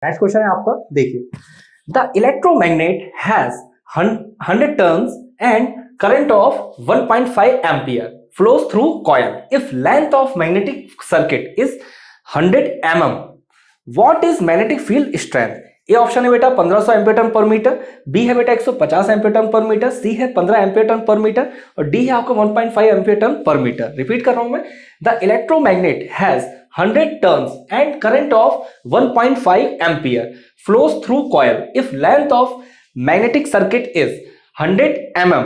Next question है आपका, देखिए the electromagnet has 100 turns and current of 1.5 ampere flows through coil. If length of magnetic circuit is 100 mm, what is magnetic field strength? A option है बेटा 1500 ampere turn पर metre, B है बेटा 150 ampere turn पर metre, सी है 15 ampere turn पर metre और D है आपका 1.5 एम्पीयर टर्न पर मीटर। रिपीट कर रहा हूं मैं, the electromagnet has 100 turns and current of 1.5 ampere flows through coil. If length of magnetic circuit is 100 mm,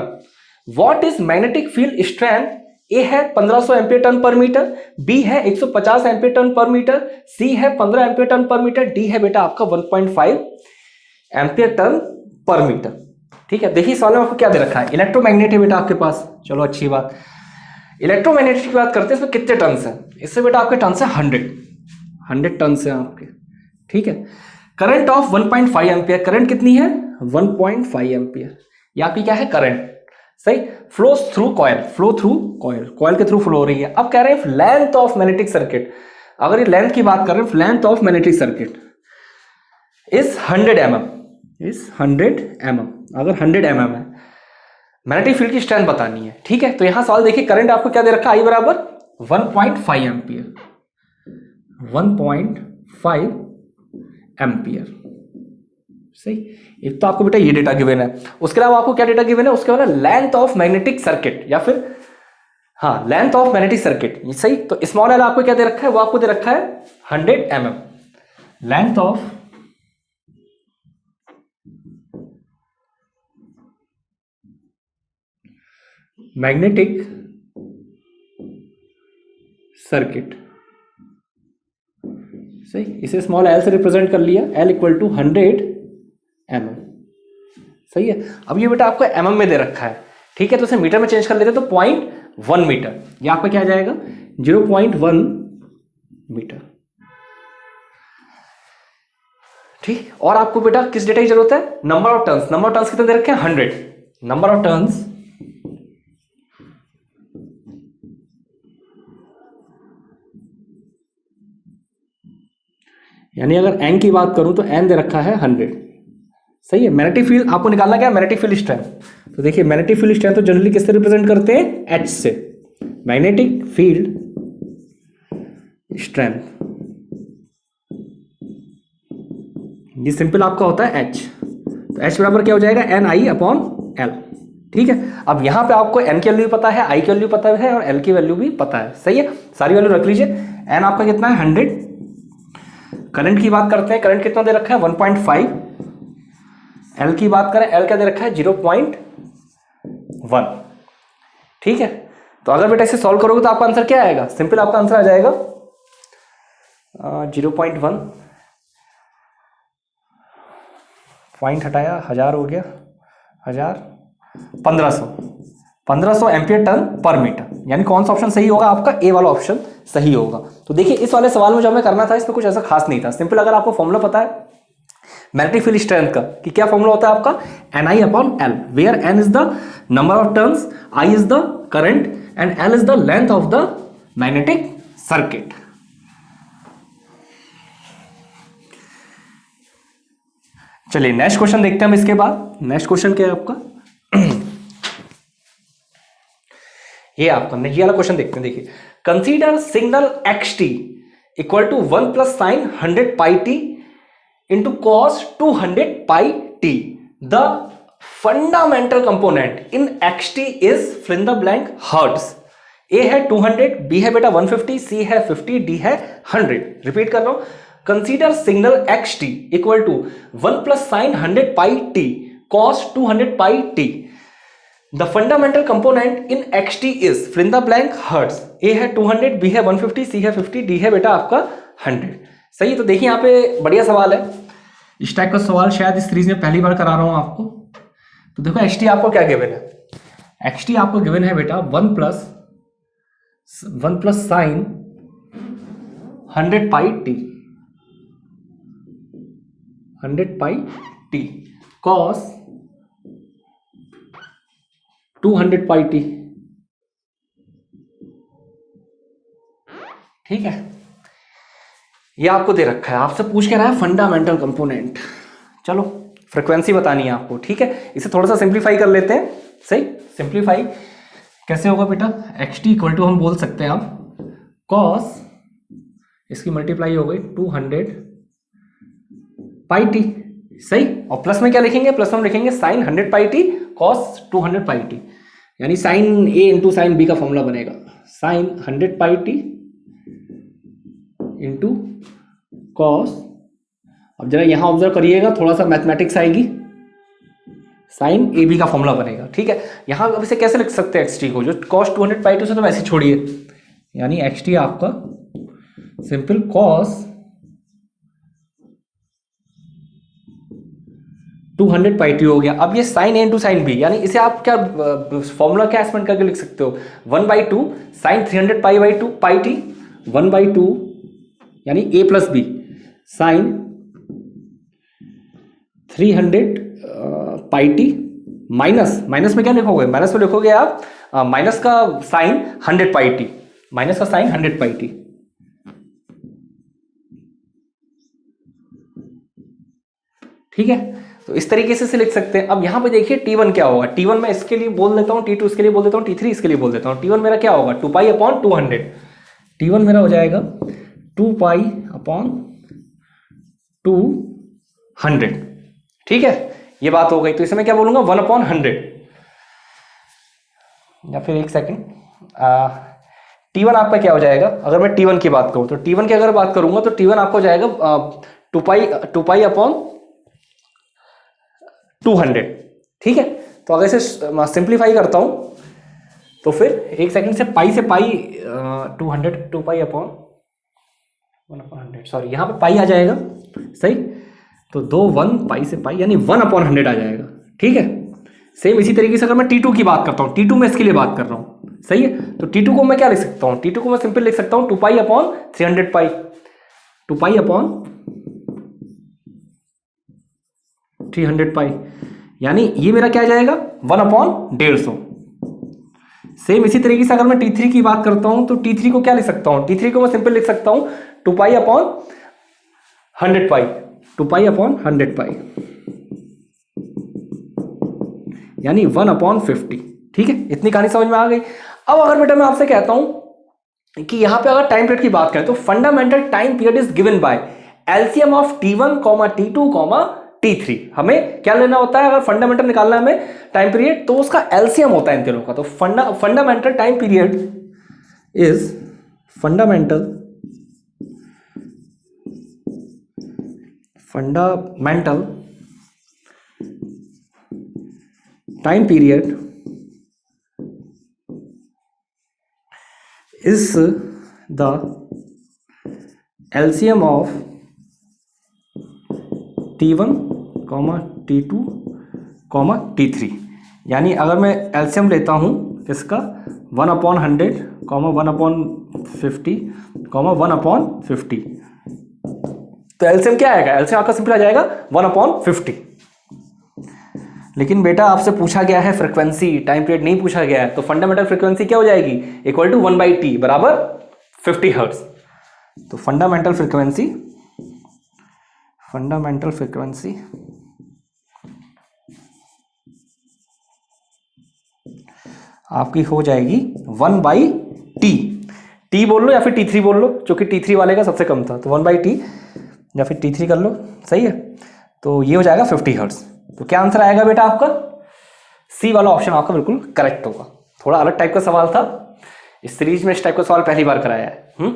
what is magnetic field strength? ए है 1500 एम्पीयर टर्न पर मीटर, बी है 150 ampere turn पर metre, सी है 15 ampere turn पर metre, D है बेटा आपका 1.5 ampere turn पर मीटर। ठीक है, देखिए सवाल में आपको क्या दे रखा है, इलेक्ट्रोमैग्नेट है बेटा आपके पास। चलो अच्छी बात, इलेक्ट्रोमैग्नेट की बात करते हैं, इसमें कितने टर्न्स हैं? इससे बेटा आपके टर्न्स है 100 टर्न्स हैं आपके। ठीक है, करंट ऑफ 1.5 एम्पीयर, करंट कितनी है 1.5 एम्पीयर, ये आपकी क्या है करंट, सही। Flows through coil, flow through coil, coil के थ्रू फ्लो हो रही है। अब कह रहे हैं लेंथ ऑफ मैग्नेटिक सर्किट, अगर ये लेंथ की बात कर रहे हैं, length of magnetic circuit is 100 mm, is 100 mm, अगर 100 mm है, मैग्नेटिक फील्ड की स्ट्रेंथ बतानी है। ठीक है, तो यहां सवाल देखिए, करंट आपको क्या दे रखा है, आई बराबर 1.5 एम्पीयर, 1.5 एम्पीयर, सही। एक तो आपको बेटा ये डेटा गिवन है, उसके अलावा आपको क्या डेटा गिवन है, उसके बाद लेंथ ऑफ मैग्नेटिक सर्किट या फिर हाँ लेंथ ऑफ मैग्नेटिक सर्किट, सही। तो स्मॉल एल आपको क्या दे रखा है, वो आपको दे रखा है 100 mm, length of magnetic circuit, सही। इसे स्मॉल एल से रिप्रेजेंट कर लिया, एल इक्वल टू 100 mm, सही है। अब ये बेटा आपको mm में दे रखा है, ठीक है, तो इसे मीटर में चेंज कर लेते हैं, तो 0.1 मीटर, ये आपका क्या आ जाएगा 0.1 मीटर। ठीक, और आपको बेटा किस डेटा की जरूरत है, number of turns, number of turns कितने दे रखे हैं 100, नंबर ऑफ टर्न्स यानी अगर n की बात करूं तो n दे रखा है 100, सही है। मैग्नेटिक फील्ड आपको निकालना क्या है, मैग्नेटिक फील्ड स्ट्रेंथ, तो देखिए मैग्नेटिक फील्ड स्ट्रेंथ तो जनरली किससे रिप्रेजेंट करते हैं, h से, मैग्नेटिक फील्ड स्ट्रेंथ, ये सिंपल आपका होता है h, तो h बराबर क्या हो जाएगा NI/L। ठीक है, अब यहां पे आपको n की वैल्यू पता है, i की वैल्यू पता है और l की वैल्यू भी पता है, सही है। सारी वैल्यू रख लीजिए, n आपका कितना है 100, करंट की बात करते हैं, करंट कितना दे रखा है 1.5, एल की बात करें, एल क्या दे रखा है 0.1। ठीक है, तो अगर बेटा इसे सॉल्व करोगे तो आपका आंसर क्या आएगा, सिंपल आपका आंसर आ जाएगा 0.1, पॉइंट हटाया, 1000 हो गया, 1000, 1500 एम्पियर टर्न पर मीटर, यानी कौन सा ऑप्शन सही होगा, आपका ए वाला ऑप्शन सही होगा। तो देखिए इस वाले सवाल में जो हमें करना था, इसमें कुछ ऐसा खास नहीं था, सिंपल अगर आपको फॉर्मूला पता है मैग्नेटिक फील्ड स्ट्रेंथ का, कि क्या फॉर्मूला होता है आपका NI/L, where n is the number of turns, I is the current and L is the length of the magnetic circuit. चलिए नेक्स्ट क्वेश्चन देखते हैं हम इसके बाद। नेक्स्ट क्वेश्चन क्या है आपका ये आपका ये वाला क्वेश्चन देखते हैं, देखिए consider signal xt equal to 1 plus sine 100 pi t into cos 200 pi t. The fundamental component in xt is fill in the blank hertz. A है 200, B है बेटा 150, C है 50, D है 100। रिपीट कर रहा हूं, consider signal xt equal to 1 plus sine 100 pi t cos 200 pi t. The fundamental component in xt is fill in the blank hertz. A है 200, B है 150, C है 50, D है बेटा आपका 100। सही, तो देखिए यहाँ पे बढ़िया सवाल है, इस टाइप का सवाल शायद इस सीरीज में पहली बार करा रहा हूं आपको। तो देखो xt आपको क्या गिवन है, xt आपको गिवन है बेटा 1 plus sine 100 pi T, 100 pi T cos 200 पाई टी। ठीक है, ये आपको दे रखा है, आपसे पूछ के रहा है फंडामेंटल कंपोनेंट। चलो फ्रिक्वेंसी बतानी है आपको, ठीक है। इसे थोड़ा सा सिंप्लीफाई कर लेते हैं। सही, सिंप्लीफाई कैसे होगा बेटा, एक्स टी इक्वल टू हम बोल सकते हैं आप कॉस, इसकी मल्टीप्लाई हो गई 200 पाई टी। सही, और प्लस में क्या लिखेंगे, प्लस में हम लिखेंगे sign 100 pi T cos 200 pi T, यानी साइन ए इंटू साइन बी का फॉर्मूला बनेगा sign 100 pi T into cos, अब जरा यहां ऑब्जर्व करिएगा, थोड़ा सा मैथमेटिक्स आएगी, साइन ए बी का फॉर्मूला बनेगा, ठीक है। यहां अब इसे कैसे लिख सकते हैं एक्स टी को, जो कॉस 200 पाई टू से तो वैसे छोड़िए, यानी एक्स टी आपका सिंपल कॉस 200 पाई टी हो गया। अब ये साइन ए इंटू साइन बी, यानी इसे आप क्या फॉर्मूला क्या एक्सपेंड करके लिख सकते हो, 1/2 sine 300 pi by two pi t, 1/2 यानी A plus B sine 300 pi t minus, minus में क्या लिखोगे, माइनस में लिखोगे आप माइनस का साइन 100 पाई टी, माइनस का साइन 100 पाई टी, ठीक है। तो इस तरीके से लिख सकते हैं। अब यहां पे देखिए T1 क्या होगा, T1 मैं इसके लिए बोल देता हूं, T2 इसके लिए बोल देता हूं, T3 इसके लिए बोल देता हूं। T1 मेरा क्या होगा 2 पाई अपॉन 200, T1 मेरा हो जाएगा 2 पाई अपॉन 200, ठीक है। ये बात हो गई, तो इसे मैं क्या बोलूंगा 1/100, या फिर एक सेकेंड, T1 आपका क्या हो जाएगा, अगर मैं T1 की बात करूं तो T1 की अगर बात करूंगा तो T1 आपको हो जाएगा 2 पाई अपॉन 200, ठीक है। तो अगर इसे सिंप्लीफाई करता हूं तो फिर एक सेकंड से पाई 2 पाई अपॉन 1/100, सॉरी यहां पे पाई आ जाएगा, सही। तो 2 1 पाई से पाई यानी 1/100 आ जाएगा, ठीक है। सेम इसी तरीके से अगर मैं T2 की बात करता हूं, T2 में इसके लिए बात कर रहा हूं, सही है। तो T2 को मैं क्या लिख सकता हूं, T2 को मैं सिंपल लिख सकता हूं 2 पाई अपॉन 300 पाई, 2 पाई अपॉन 300 पाई, यानी ये मेरा क्या आ जाएगा 1/150। सेम इसी तरीके से अगर मैं T3 की बात करता हूं तो T3 को क्या लिख सकता हूं, T3 को मैं सिंपल लिख सकता हूं 2 पाई अपॉन 100 पाई, 2 पाई अपॉन 100 पाई, यानी 1/50, ठीक है। इतनी कहानी समझ में आ गई। अब अगर बेटा मैं आपसे कहता हूं कि यहां पे अगर टाइम पीरियड की बात करें तो fundamental time period is given by LCM of T1, T2, T3। हमें क्या लेना होता है, अगर फंडामेंटल निकालना है हमें टाइम पीरियड, तो उसका एलसीएम होता है इन तीनों का। तो fundamental time period is fundamental time period is the LCM of T1, T2, T3। यानी अगर मैं LCM लेता हूं इसका 1/100, 1/50, 1/50, तो LCM क्या आएगा, LCM आपका सिंपल आ जाएगा 1/50। लेकिन बेटा आपसे पूछा गया है फ्रीक्वेंसी, टाइम पीरियड नहीं पूछा गया है, तो फंडामेंटल फ्रीक्वेंसी क्या हो जाएगी, इक्वल टू 1/t बराबर 50 हर्ट्ज। तो फंडामेंटल फ्रीक्वेंसी आपकी हो जाएगी 1/t, t बोल लो या फिर T3 बोल लो, क्योंकि T3 वाले का सबसे कम था, तो 1/t या फिर T3 कर लो, सही है। तो ये हो जाएगा 50 हर्ट्ज। तो क्या आंसर आएगा बेटा आपका, सी वाला ऑप्शन आपका बिल्कुल करेक्ट होगा। थोड़ा अलग टाइप का सवाल था, इस सीरीज में इस टाइप का सवाल पहली बार कराया है।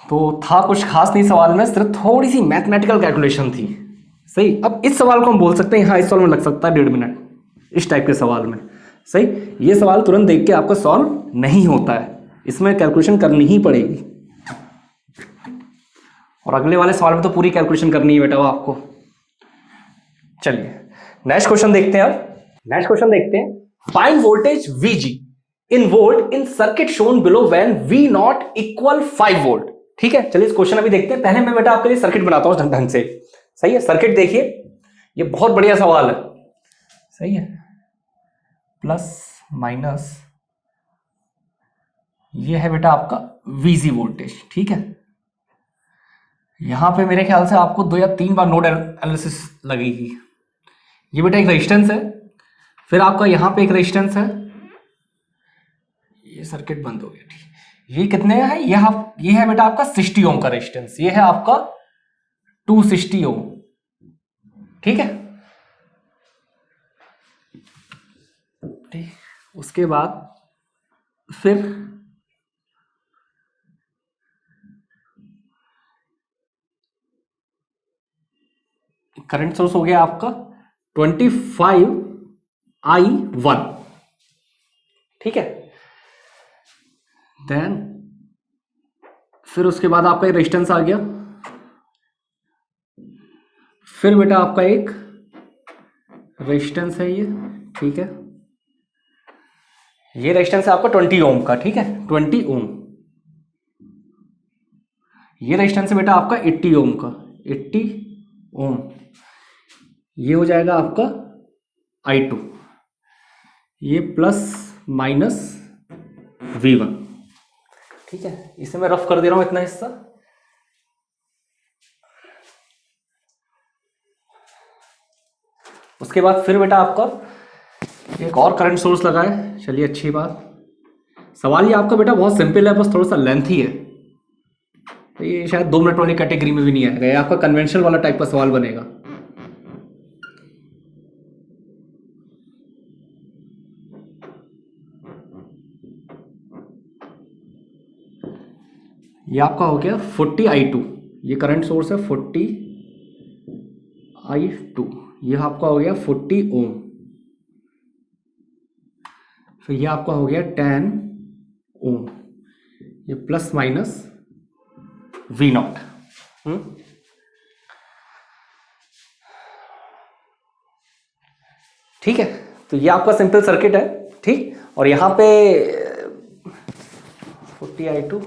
तो था कुछ खास नहीं सवाल में, सिर्फ थोड़ी सी मैथमेटिकल कैलकुलेशन थी, सही। अब इस सवाल को हम बोल सकते हैं हाँ इस सवाल में लग सकता है 1.5 मिनट, इस टाइप के सवाल में, सही। ये सवाल तुरंत देख के आपका सॉल्व नहीं होता है, इसमें कैलकुलेशन करनी ही पड़ेगी, और अगले वाले सवाल में तो पूरी कैलकुलेशन करनी है बेटा वो आपको। चलिए नेक्स्ट क्वेश्चन देखते हैं। अब नेक्स्ट क्वेश्चन देखते हैं, find voltage VG in volt in circuit shown below when V0 equal 5 volt. ठीक है, चलिए इस क्वेश्चन अभी देखते हैं। पहले मैं बेटा आपके लिए सर्किट बनाता हूं ढंग से, सही है। सर्किट देखिए, ये बहुत बढ़िया सवाल है, सही है। प्लस माइनस ये है बेटा आपका VG वोल्टेज, ठीक है। यहाँ पे मेरे ख्याल से आपको 2 या 3 बार नोड एनालिसिस लगेगी। ये बेटा एक रेजिस्टेंस है, फिर आपका यहाँ पे एक रेजिस्टेंस है, ये सर्किट बंद हो गया। ठीक, ये कितने है, ये है बेटा आपका 60 ओम का रेजिस्टेंस, ये है आपका 260 ओम। ठीक है, ठीक, उसके बाद फिर करंट सोर्स हो गया आपका 25I1। ठीक है, देन फिर उसके बाद आपका रेजिस्टेंस आ गया, फिर बेटा आपका एक रेजिस्टेंस है ये। ठीक है, ये रेजिस्टेंस है आपका 20 ओम का। ठीक है, 20 ओम। ये रेजिस्टेंस है बेटा आपका 80 ओम का, 80 ओम। ये हो जाएगा आपका I2, ये प्लस माइनस V1। ठीक है, इसे मैं रफ कर दे रहा हूं इतना हिस्सा। उसके बाद फिर बेटा आपका एक और करंट सोर्स लगा है। चलिए, अच्छी बात। सवाल ये आपका बेटा बहुत सिंपल है, बस थोड़ा सा लेंथी है, तो ये शायद 2 मिनट वाली कैटेगरी में भी नहीं आएगा, ये आपका कन्वेंशनल वाला टाइप का सवाल बनेगा। ये आपका हो गया 40I2, ये करंट सोर्स है 40I2, ये आपका हो गया 40 ओम। फिर ये आपका हो गया 10 ओम, ये प्लस माइनस V0। ठीक है, तो ये आपका सिंपल सर्किट है। ठीक, और यहां पे 40I2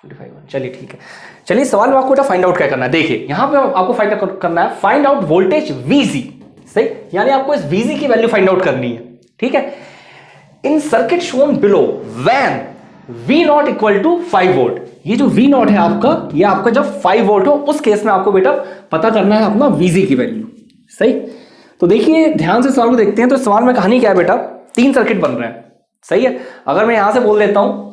45। चलिए ठीक है, चलिए सवाल में आपको बेटा फाइंड आउट क्या करना है। देखिए यहां पे आपको फाइंड आउट करना है, फाइंड आउट वोल्टेज VG। सही, यानी आपको इस VG की वैल्यू फाइंड आउट करनी है। ठीक है, in circuit shown below when V0 equal to 5 volt. ये जो V0 है आपका, ये आपका जब 5 वोल्ट हो उस केस में आपको बेटा पता करना है अपना VG की वैल्यू। सही, तो देखिए ध्यान से सवाल को देखते हैं। तो सवाल में कहानी क्या है बेटा, 3 सर्किट बन रहे हैं। सही है, अगर मैं यहां से बोल देता हूं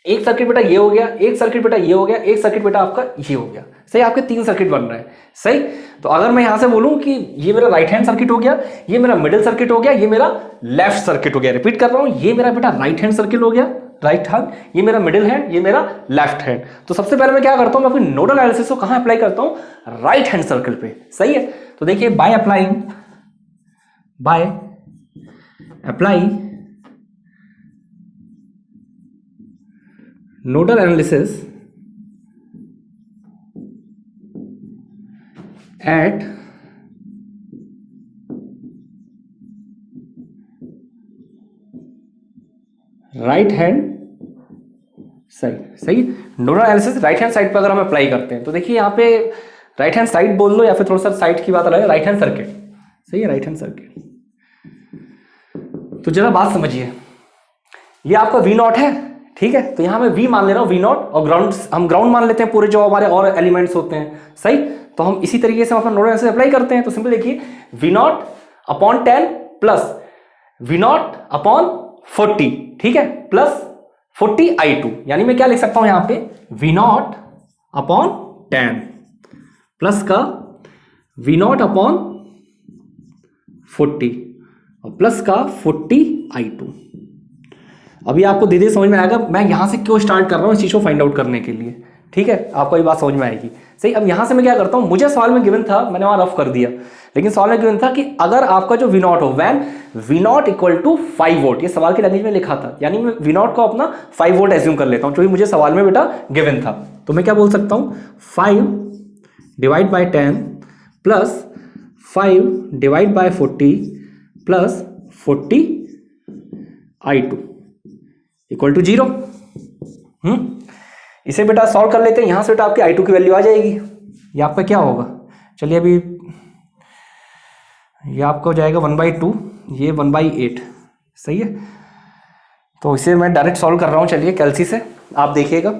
एक सर्किट बेटा ये हो गया, एक सर्किट बेटा ये हो गया, एक सर्किट बेटा आपका ये हो गया। सही, आपके 3 सर्किट बन रहे हैं। सही, तो अगर मैं यहां से बोलूं कि ये मेरा राइट हैंड सर्किट हो गया, ये मेरा मिडिल सर्किट हो गया, ये मेरा लेफ्ट सर्किट हो गया। रिपीट कर रहा हूं, ये मेरा बेटा राइट हैंड सर्किट हो गया, राइट हैंड, ये मेरा मिडिल हैंड, ये मेरा लेफ्ट हैंड। तो सबसे पहले मैं क्या करता हूं, मैं अपनी नोडल एनालिसिस को कहां अप्लाई करता हूं, राइट हैंड सर्किल पे। सही है, तो देखिए by apply nodal analysis at right hand side. सही, nodal analysis right hand side पर अगर हम अप्लाई करते हैं तो देखिए यहाँ पे राइट हैंड साइड बोल लो या फिर थोड़ा सा साइड की बात अलग है, राइट हैंड सर्किट। सही है, राइट हैंड सर्किट। तो जरा बात समझिए, ये आपका V0 है। ठीक है, तो यहां मैं V मान ले रहा हूं, V0, और ग्राउंड हम ग्राउंड मान लेते हैं पूरे जो हमारे और एलिमेंट्स होते हैं। सही, तो हम इसी तरीके से हम अपना नोडल एनालिसिस अप्लाई करते हैं। तो सिंपल देखिए V0 upon 10 plus V0 upon 40। ठीक है, प्लस 40I2, यानी मैं क्या लिख सकता हूं यहां पे, V0 अपॉन 10 प्लस का V0 अपॉन 40 और प्लस का 40I2। अभी आपको धीरे धीरे समझ में आएगा मैं यहां से क्यों स्टार्ट कर रहा हूं इस चीज को फाइंड आउट करने के लिए। ठीक है, आपको ये बात समझ में आएगी। सही, अब यहां से मैं क्या करता हूं, मुझे सवाल में गिवन था, मैंने वहां रफ कर दिया, लेकिन सवाल में गिवन था कि अगर आपका जो V0 हो, when V0 equal to 5 volt, ये सवाल की लैंग्वेज में लिखा था, यानी मैं V0 को अपना 5 वोल्ट एज्यूम कर लेता हूं, क्योंकि मुझे सवाल में बेटा गिवन था। तो मैं क्या बोल सकता हूं, 5 divide by 10 plus 5 divide by 40 plus 40I2 equal to 0। इसे बेटा सॉल्व कर लेते हैं, यहां से बेटा आपकी I2 की वैल्यू आ जाएगी। ये आपका क्या होगा, चलिए अभी ये आपका हो जाएगा 1/2, ये 1/8। सही है, तो इसे मैं डायरेक्ट सॉल्व कर रहा हूं। चलिए कैलसी से आप देखिएगा,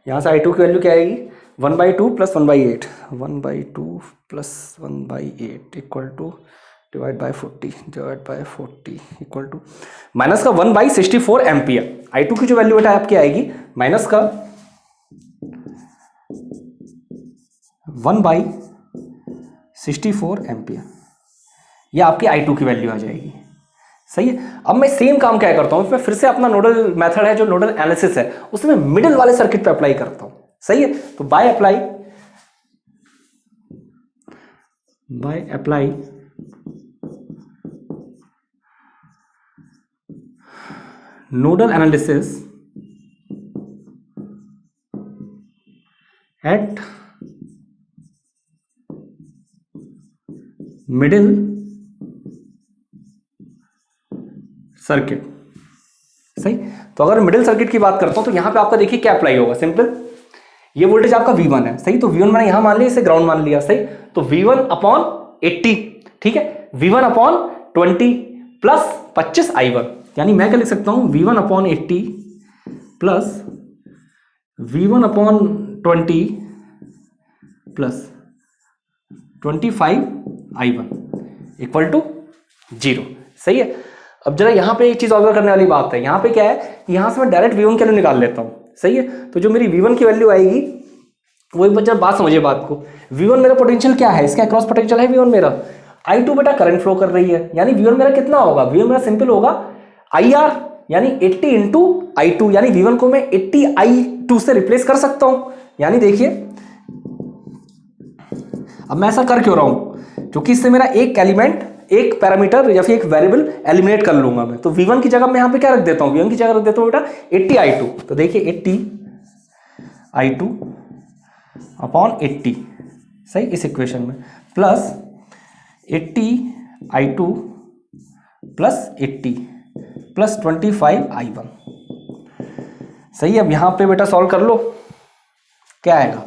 यहाँ से I2 की वैल्यू क्या आएगी, 1/2 plus 1/8, 1/2 plus 1/8 equal to divide by 40 equal to minus का 1/64 एम्पियर। I2 की जो वैल्यू बेटा आपकी आएगी माइनस का 1/64 एम्पियर, ये आपकी I2 की वैल्यू आ जाएगी। सही है। अब मैं सेम काम क्या करता हूं, इसमें फिर से अपना नोडल मेथड है जो नोडल एनालिसिस है, उसमें मिडिल वाले सर्किट पे अप्लाई करता हूं। सही है। तो bye apply nodal analysis eight middle circuit. सही। तो अगर मिडिल सर्किट की बात करता हूं तो यहां पे आपका देखिए क्या अप्लाई होगा, सिंपल, ये वोल्टेज आपका V1 है। सही। तो V1 मैंने यहां मान लिया, इसे ग्राउंड मान लिया। सही। तो V1 अपॉन 80, ठीक है, V1 अपॉन 20 प्लस 25 I1, यानी मैं क्या लिख सकता हूं, V1 upon 80 plus V1 upon 20 plus 25 I1 equal to 0। सही है। अब जरा यहां पे एक चीज ऑब्जर्व करने वाली बात है, यहां पे क्या है, यहां से मैं डायरेक्ट V1 की वैल्यू निकाल लेता हूं। सही है। तो जो मेरी V1 की वैल्यू आएगी वो एक बच्चा बात समझिए बात को, V1 मेरा पोटेंशियल क्या है, इसका क्रॉस पोटेंशियल है V1 मेरा, I2 बेटा करंट फ्लो कर रही है, यानी V1 मेरा कितना होगा, V1 मेरा सिंपल होगा IR, यानी 80 इंटू I2, यानी V1 को मैं 80 I2 से रिप्लेस कर सकता हूं। यानी देखिए अब मैं ऐसा कर क्यों रहा हूं, क्योंकि इससे मेरा एक एलिमेंट, एक पैरामीटर या फिर एक वेरिएबल एलिमिनेट कर लूंगा मैं। तो V1 की जगह मैं यहां पे क्या रख देता हूं, V1 की जगह रख देता हूं बेटा 80 I2। तो देखिए 80 I2 अपॉन 80, सही, इस इक्वेशन में, plus 80 I2 plus 80 plus 25 I1। सही। अब यहां पे बेटा सॉल्व कर लो, क्या आएगा,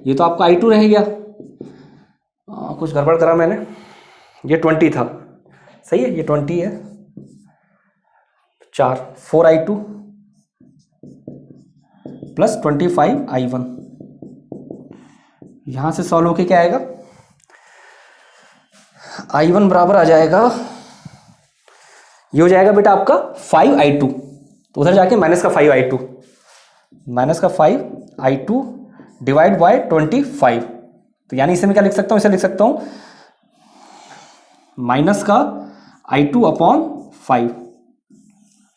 ये तो आपका I2 रह गया, कुछ गड़बड़ करा मैंने, ये 20 था। सही है, ये 20 है, 4 I2 प्लस 25 I1, यहां से सॉल्व होके क्या आएगा, I1 बराबर आ जाएगा, ये हो जाएगा बेटा आपका 5 I2, तो उधर जाके माइनस का 5 I2, माइनस का 5 I2 डिवाइड बाय 25। तो यानी इसे मैं क्या लिख सकता हूं, इसे लिख सकता हूं माइनस का I2 अपॉन 5,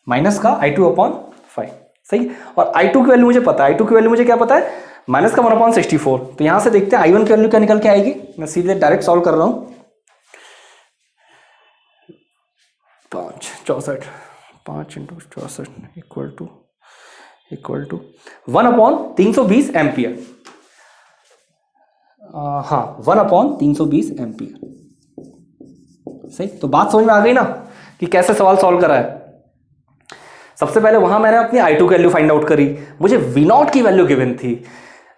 माइनस का I2 अपॉन 5। सही। और I2 की वैल्यू मुझे पता है, I2 की वैल्यू मुझे क्या पता है, माइनस का 1/64। तो यहां से देखते हैं I1 की वैल्यू क्या निकल के आएगी, मैं सीधे डायरेक्ट सॉल्व कर रहा हूं, 5 इंटू 64 इक्वल टू 1/320 एम्पियर। हाँ, 1/320 एम्पियर। सही। तो बात समझ में आ गई ना कि कैसे सवाल सॉल्व करा है। सबसे पहले वहां मैंने अपनी I2 की वैल्यू फाइंड आउट करी, मुझे V0 की वैल्यू गिवन थी।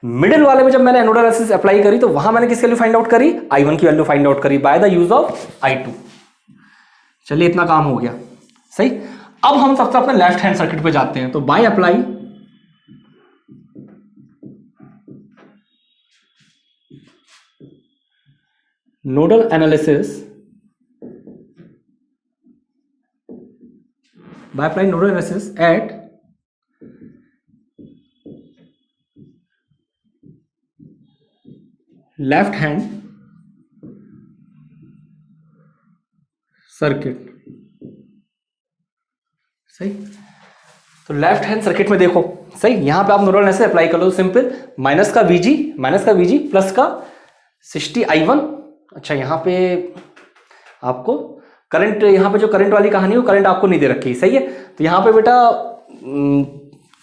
मिडिल वाले में जब मैंने नोडल एनालिसिस अप्लाई करी तो वहां मैंने किसकी वैल्यू फाइंड आउट करी, I1 की वैल्यू फाइंड आउट करी by the use of I2। चलिए इतना काम हो गया। सही। अब हम सबसे अपने लेफ्ट हैंड सर्किट पे जाते हैं। तो bye apply nodal analysis, by applying nodal analysis at left hand circuit. सही। तो लेफ्ट हैंड सर्किट में देखो, सही, यहां पे आप नोडल एनालिसिस अप्लाई कर लो, सिंपल, माइनस का VG प्लस का 60 I1। अच्छा, यहां पे आपको करंट, यहां पे जो करंट वाली कहानी है वो करंट आपको नहीं दे रखी। सही है। तो यहां पे बेटा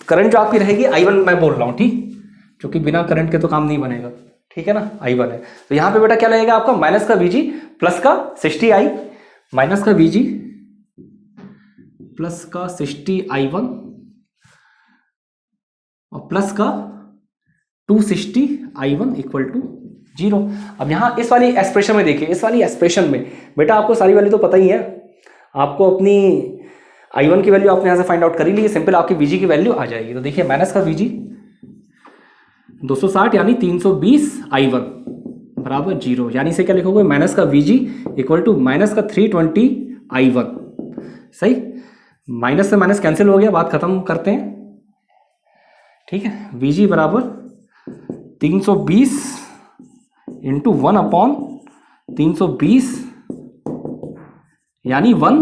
करंट जो आपकी रहेगी I1 मैं बोल रहा हूं, ठीक, क्योंकि बिना करंट के तो काम नहीं बनेगा, ठीक है ना, I1 है। तो यहां पे बेटा क्या लगेगा आपका, माइनस का VG प्लस का 60 I, माइनस का VG प्लस का 60 I1 और प्लस का 260 I1 इक्वल टू 0। अब यहां इस वाली एक्सप्रेशन में देखिए, इस वाली एक्सप्रेशन में बेटा आपको सारी वैल्यू तो पता ही है, आपको अपनी I1 की वैल्यू आपने यहां से फाइंड आउट कर ही ली है, सिंपल आपकी VG की वैल्यू आ जाएगी। तो देखिए माइनस का VG 260 यानी 320 I1 बराबर 0, यानी इसे क्या लिखोगे, माइनस का VG इक्वल टू माइनस का 320 I1। सही, माइनस से माइनस कैंसिल हो गया, बात खत्म करते हैं। ठीक है, VG बराबर 320 इंटू 1/320 यानी 1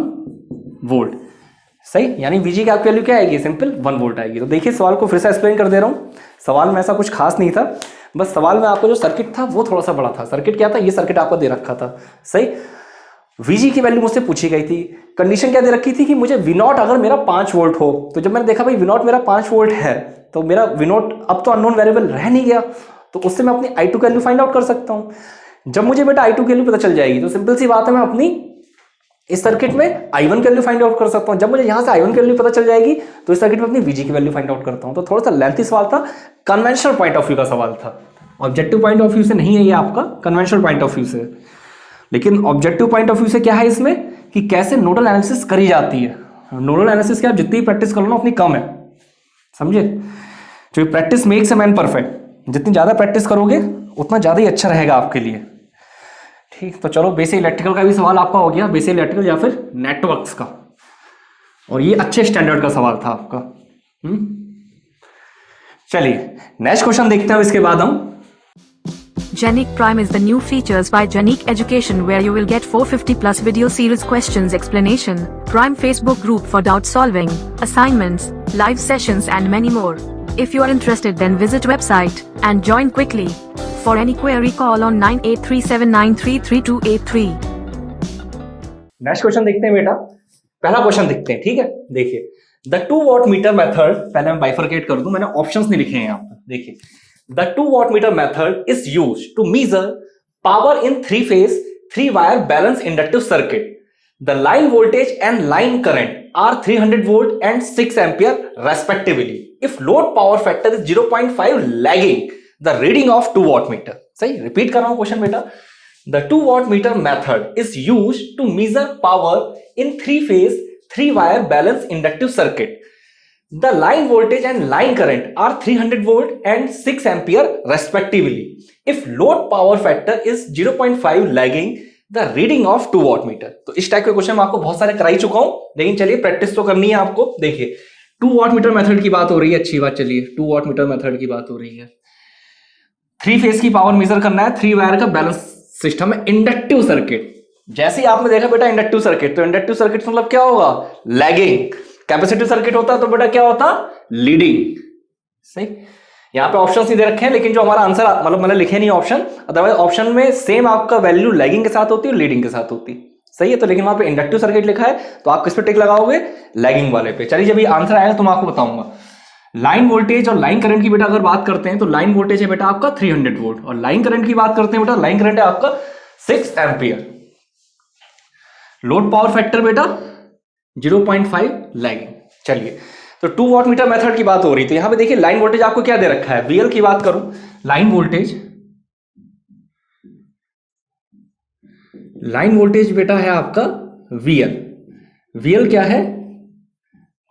वोल्ट। सही, यानी VG की आपकी वैल्यू क्या आएगी, सिंपल 1 वोल्ट आएगी। तो देखिए सवाल को फिर से एक्सप्लेन कर दे रहा हूँ। सवाल में ऐसा कुछ खास नहीं था, बस सवाल में आपको जो सर्किट था वो थोड़ा सा बड़ा था। सर्किट क्या था, ये सर्किट आपको दे रखा था। सही, VG की वैल्यू मुझसे पूछी गई थी। कंडीशन क्या दे रखी थी कि मुझे V0 अगर मेरा 5 वोल्ट हो, तो जब मैंने देखा भाई V0 मेरा 5 वोल्ट है, तो मेरा V0 अब तो अननोन वेरिएबल रह नहीं गया, तो उससे मैं अपनी I2 की वैल्यू फाइंड आउट कर सकता हूँ। जब मुझे बेटा I2 की वैल्यू पता चल जाएगी, तो सिंपल सी बात है, मैं अपनी इस सर्किट में I1 की वैल्यू फाइंड आउट कर सकता हूं। जब मुझे यहां से I1 की वैल्यू पता चल जाएगी, तो इस सर्किट में अपनी VG की वैल्यू फाइंड आउट करता हूं। तो थोड़ा सा लेंथी सवाल था, कन्वेंशनल पॉइंट ऑफ व्यू का सवाल था, ऑब्जेक्टिव पॉइंट ऑफ व्यू से नहीं है ये आपका, कन्वेंशनल पॉइंट ऑफ व्यू से। लेकिन ऑब्जेक्टिव पॉइंट ऑफ व्यू से क्या है इसमें कि कैसे नोडल एनालिसिस करी जाती है। नोडल एनालिसिस की आप जितनी प्रैक्टिस कर लो ना उतनी कम है, समझे। जो practice makes a man perfect, जितनी ज्यादा प्रैक्टिस करोगे उतना ज्यादा ही अच्छा रहेगा आपके लिए। ठीक, तो चलो बेसिक इलेक्ट्रिकल का भी सवाल आपका हो गया, बेसिक इलेक्ट्रिकल या फिर नेटवर्क्स का, और ये अच्छे स्टैंडर्ड का सवाल था आपका। चलिए नेक्स्ट क्वेश्चन देखते हैं इसके बाद हम। Genic Prime is the new features by Genic Education where you will get 450 plus video series questions explanation, Prime Facebook group for doubt solving, assignments, live sessions and many more. If you are interested then visit website and join quickly. For any query call on 9837933283. Next question देखते हैं बेटा, पहला question देखते हैं। ठीक है, देखिए the 2 watt meter method, पहले मैं बाइफरकेट कर दूं, मैंने ऑप्शंस नहीं लिखे हैं यहाँ पर। देखिए the 2 watt meter method is used to measure power in 3 phase 3 wire balance inductive circuit. The line voltage and line current are 300 volt and 6 ampere respectively. If load power factor is 0.5 lagging the reading of 2 watt meter. सही, repeat कर रहा हूं question बेटा। The 2 watt meter method is used to measure power in 3 phase 3 wire balance inductive circuit. The line voltage and line current are 300 volt and 6 ampere respectively. If load power factor is 0.5 lagging the reading of 2 watt meter. तो इस type के question मैं आपको बहुत सारे कराई चुका हूं, लेकिन चलिए प्रैक्टिस तो करनी है आपको। देखिए 2 watt meter मेथड की बात हो रही है, अच्छी बात। चलिए 2 watt meter मेथड की बात हो रही है, 3 फेज की पावर मेजर करना है, 3 वायर का बैलेंस सिस्टम है, इंडक्टिव सर्किट। जैसे ही आपने देखा बेटा इंडक्टिव सर्किट, तो इंडक्टिव सर्किट मतलब क्या होगा, लैगिंग। कैपेसिटिव सर्किट होता तो बेटा क्या होता, लीडिंग। सही, यहां पे ऑप्शंस नहीं दे रखे हैं, लेकिन जो हमारा आंसर मतलब मैंने लिखे नहीं ऑप्शन, अदरवाइज ऑप्शन में सेम आपका वैल्यू लैगिंग के साथ होती है, लीडिंग के साथ होती। सही है, तो लेकिन वहां पे इंडक्टिव सर्किट लिखा है, तो आप किस पे टिक लगाओगे, लैगिंग वाले पे। चलिए जब ये आंसर आएगा तो मैं आपको बताऊंगा। लाइन वोल्टेज और लाइन करंट की बेटा अगर बात करते हैं, तो लाइन वोल्टेज है बेटा आपका 300 वोल्ट, और लाइन करंट की बात करते हैं बेटा, लाइन करंट है आपका 6 एम्पियर। लोड पावर फैक्टर बेटा 0.5 लैगिंग। चलिए, तो 2 वॉट मीटर मेथड की बात हो रही, तो यहां पे देखिए लाइन वोल्टेज आपको क्या दे रखा है, VL की बात करूं, लाइन वोल्टेज बेटा है आपका VL क्या है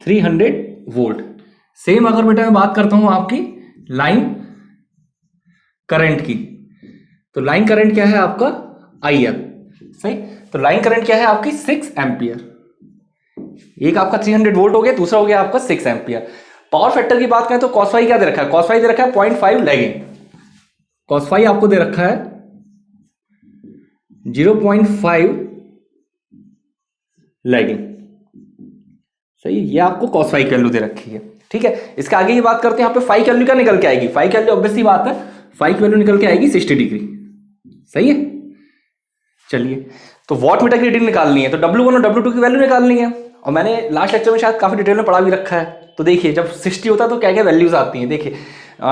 300 वोल्ट। सेम अगर बेटा मैं बात करता हूं आपकी लाइन करंट की, तो लाइन करंट क्या है आपका IL। सही, तो लाइन करंट क्या है आपकी 6 एम्पियर। एक आपका 300 वोल्ट हो गया, दूसरा हो गया आपका 6 एम्पियर। पावर फैक्टर की बात करें तो cos फाई क्या दे रखा है, cos फाई दे रखा है 0.5 लैगिंग। cos फाई आपको दे रखा है 0.5 लैगिंग। सही, ये आपको cos फाई की वैल्यू दे रखी है। ठीक है, इसके आगे की बात करते हैं, यहाँ पे फाई की वैल्यू क्या निकल के आएगी, फाई की वैल्यू ऑब्वियस सी बात है, फाई की वैल्यू निकल के आएगी 60 डिग्री। सही है, चलिए तो वॉट मीटर की रीडिंग निकालनी है, तो W1 और W2 की वैल्यू निकालनी है, और मैंने लास्ट लेक्चर में शायद काफी डिटेल में पढ़ा भी रखा है। तो देखिए जब 60 होता है तो क्या क्या वैल्यूज आती हैं। देखिए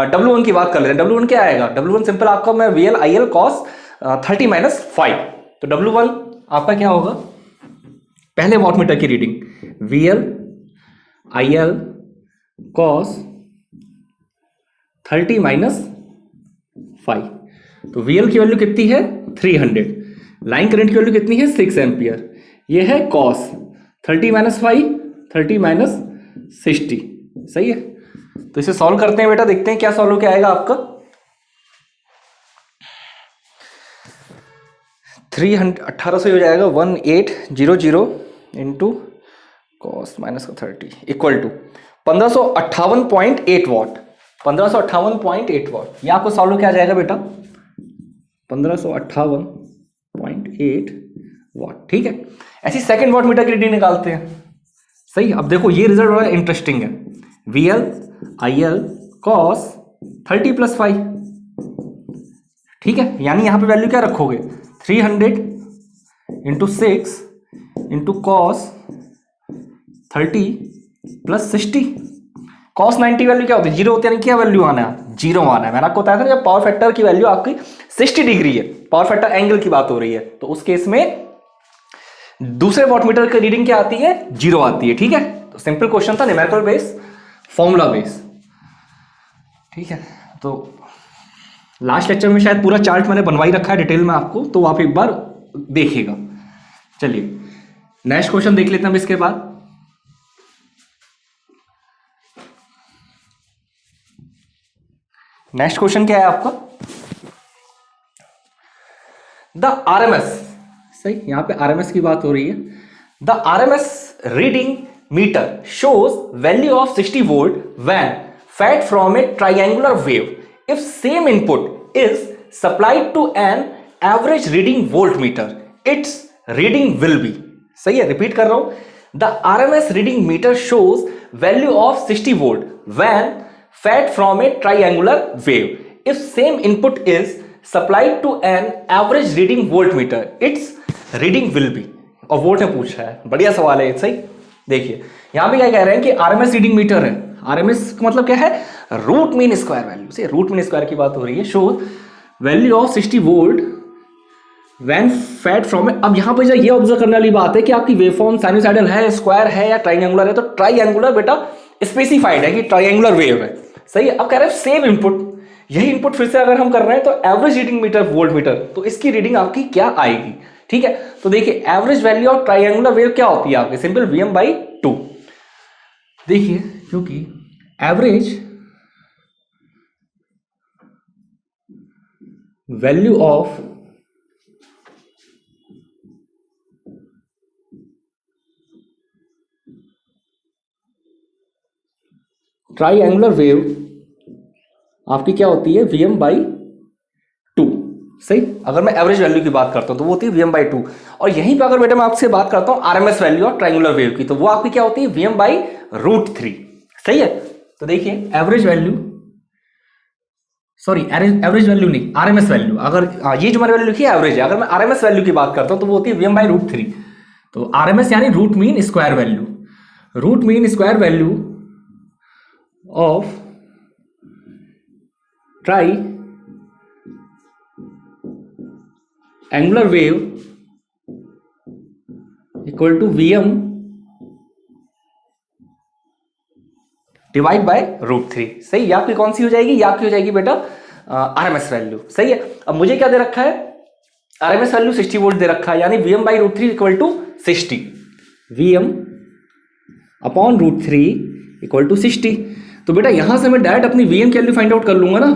W1 की बात कर लेते हैं। W1 क्या आएगा, W1 सिंपल आपका मैं VL IL cos 30 - 5। तो W1 आपका क्या होगा, पहले वॉट मीटर की रीडिंग VL IL cos 30 - 5। तो VL की वैल्यू कितनी है 300, लाइन करंट की वैल्यू कितनी है 6 एम्पियर, ये है cos 30 - 5, 30 - 60। सही है, तो इसे सॉल्व करते हैं बेटा, देखते हैं क्या सॉल्व होकर आएगा आपका। 1800 हो जाएगा 1800 इंटू कॉस माइनस का 30 इक्वल टू 1558.8 वॉट। 1558.8 वॉट। ये आपको सॉल्व क्या आ जाएगा बेटा? 1558.8 वॉट। ठीक है, ऐसी सेकंड वॉट मीटर की रीडिंग निकालते हैं। सही, अब देखो ये रिजल्ट बड़ा इंटरेस्टिंग है। VL IL cos 30 + 5। ठीक है, यानी यहां पे वैल्यू क्या रखोगे? 300 into 6 into cos 30 + 60। Cos 90 value क्या होती है? 0 होती है, यानी क्या वैल्यू आना है? 0 आना है। मैंने आपको बताया था जब पावर फैक्टर की वैल्यू आपकी 60 डिग्री है, पावर फैक्टर एंगल की बात हो रही है, तो उस केस में दूसरे वॉटमीटर की रीडिंग क्या आती है? 0 आती है। ठीक है, तो सिंपल क्वेश्चन था, न्यूमेरिकल बेस, फॉर्मूला बेस। ठीक है, तो लास्ट लेक्चर में शायद पूरा चार्ट मैंने बनवाई रखा है डिटेल में आपको, तो आप एक बार देखिएगा। चलिए नेक्स्ट क्वेश्चन देख लेते हैं अब इसके बाद। नेक्स्ट क्वेश्चन क्या है आपका? द RMS, सही, यहां पे RMS की बात हो रही है। The RMS reading meter shows value of 60 volt when fed from a triangular wave if same input is supplied to an average reading voltmeter, its reading will be। सही है, रिपीट कर रहा हूं। The RMS reading meter shows value of 60 volt when fed from a triangular wave if same input is supplied to an average reading voltmeter, its reading will be। और volt में पूछ रहा है, बढ़िया सवाल है। सही, देखिए यहां पे क्या कह रहे हैं कि RMS रीडिंग मीटर है। RMS का मतलब क्या है? रूट मीन स्क्वायर वैल्यू से, रूट मीन स्क्वायर की बात हो रही है। Show value of 60 volt when fed from. अब यहां पे जो ये ऑब्जर्व करने वाली बात है कि आपकी वेवफॉर्म साइनोसॉइडल है, स्क्वायर है या ट्राइंगुलर है। तो ट्राइंगुलर बेटा स्पेसिफाइड है कि ट्राइंगुलर वेव है। सही है, अब कह रहे हैं सेम इनपुट, यही इनपुट फिर से अगर हम कर रहे हैं तो average reading meter volt meter, तो इसकी रीडिंग आपकी क्या आएगी? ठीक है, तो देखिए average value of triangular wave क्या होती है आपकी? Simple Vm/2। देखिए क्योंकि average value of triangular wave आपकी क्या होती है? Vm/2। सही, अगर मैं एवरेज वैल्यू की बात करता हूं तो वो होती है Vm/2। और यहीं पे अगर बेटा मैं आपसे बात करता हूं RMS value of triangular wave की, तो वो आपकी क्या होती है? Vm/√3। सही है, तो देखिए average value, sorry average value नहीं, RMS वैल्यू। अगर ये जो मैंने वैल्यू लिखी है एवरेज है, अगर मैं RMS वैल्यू की बात करता हूं तो वो होती है Vm/√3। तो RMS यानी root mean square value, root mean square value of triangular wave equal to Vm divide by √3। सही, ये आपकी कौन सी हो जाएगी? ये आपकी हो जाएगी बेटा RMS वैल्यू। सही है, अब मुझे क्या दे रखा है? RMS वैल्यू 60 वोल्ट दे रखा है, यानी Vm/√3 equal to 60। Vm/√3 equal to 60। तो बेटा यहां से मैं डायरेक्ट अपनी Vm की वैल्यू फाइंड आउट कर लूंगा ना।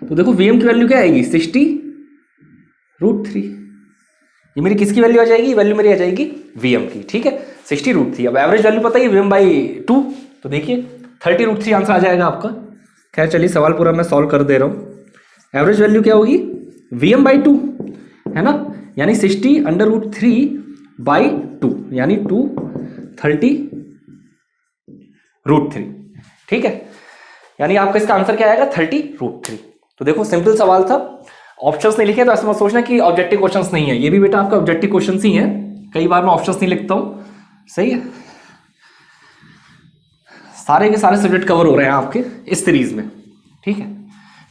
तो देखो Vm की वैल्यू क्या आएगी? 60√3। ये मेरी किसकी वैल्यू आ जाएगी? वैल्यू मेरी आ जाएगी Vm की। ठीक है, 60√3। अब एवरेज वैल्यू पता है Vm/2, तो देखिए 30√3 आंसर आ जाएगा आपका। खैर चलिए सवाल पूरा मैं सॉल्व कर दे रहा हूं। एवरेज वैल्यू क्या होगी? Vm/2 है ना, यानी 60√3/2 यानी 230√3। ठीक है, यानी आपका इसका आंसर क्या आएगा? 30√3। तो देखो सिंपल सवाल था, ऑप्शंस नहीं लिखे तो ऐसा मत सोचना कि ऑब्जेक्टिव क्वेश्चंस नहीं है। ये भी बेटा आपका ऑब्जेक्टिव क्वेश्चंस ही है, कई बार मैं ऑप्शंस नहीं लिखता हूं। सही है, सारे के सारे सब्जेक्ट कवर हो रहे हैं आपके इस सीरीज में। ठीक है,